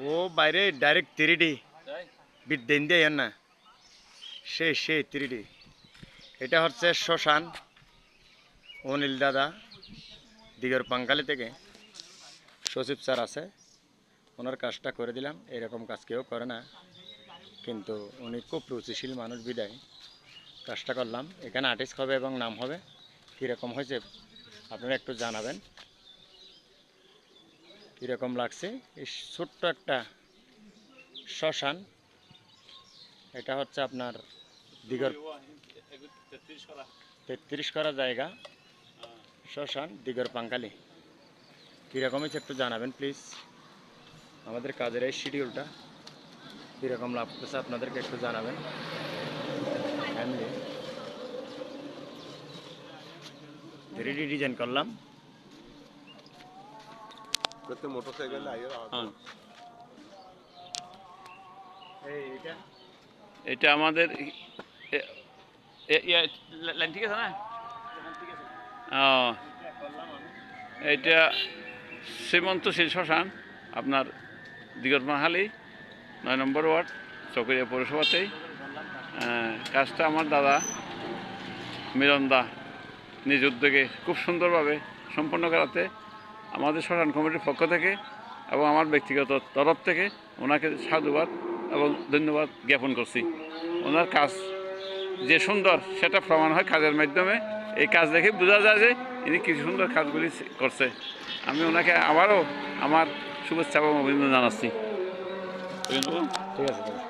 ও বাইরে direct 3D বিদ্যেন দিয়ে না সে 3D। এটা হচ্ছে শ্মশান অনিল দাদা দিগর পাঙ্গালি থেকে সচিব স্যার আছে, ওনার কাজটা করে দিলাম। এরকম কাজ কেউ করে না, কিন্তু উনি খুব রুচিশীল মানুষ বিদায় কাজটা করলাম। এখানে আর্টিস্ট হবে এবং নাম হবে। কীরকম হয়েছে আপনারা একটু জানাবেন, কীরকম লাগছে। এই ছোট্ট একটা শ্মশান, এটা হচ্ছে আপনার দিগর 33 করা জায়গা শ্মশান দিগর পাঙ্গালি। কীরকম হয়েছে একটু জানাবেন প্লিজ। আমাদের কাজের এই শিডিউলটা কীরকম লাগতেছে আপনাদেরকে একটু জানাবেন। ফ্যামিলি 3D ডিজাইন করলাম। মোটরসাইকেল এটা আমাদের লাইন ঠিক আছে না? ও এইটা শ্রীমন্তশীল শ্মশান আপনার দিগরমাহালি 9 নম্বর ওয়ার্ড চকরিয়া পৌরসভাতেই। কাজটা আমার দাদা মিলন দা নিজ উদ্যোগে খুব সুন্দরভাবে সম্পন্ন করাতে আমাদের শ্মশান কমিটির পক্ষ থেকে এবং আমার ব্যক্তিগত তরফ থেকে ওনাকে সাধুবাদ এবং ধন্যবাদ জ্ঞাপন করছি। ওনার কাজ যে সুন্দর সেটা প্রমাণ হয় কাজের মাধ্যমে। এই কাজ দেখে বোঝা যায় যে ইনি কিছু সুন্দর কাজগুলি করছে। আমি ওনাকে আবারও আমার শুভেচ্ছা এবং অভিনন্দন জানাচ্ছি। ঠিক আছে।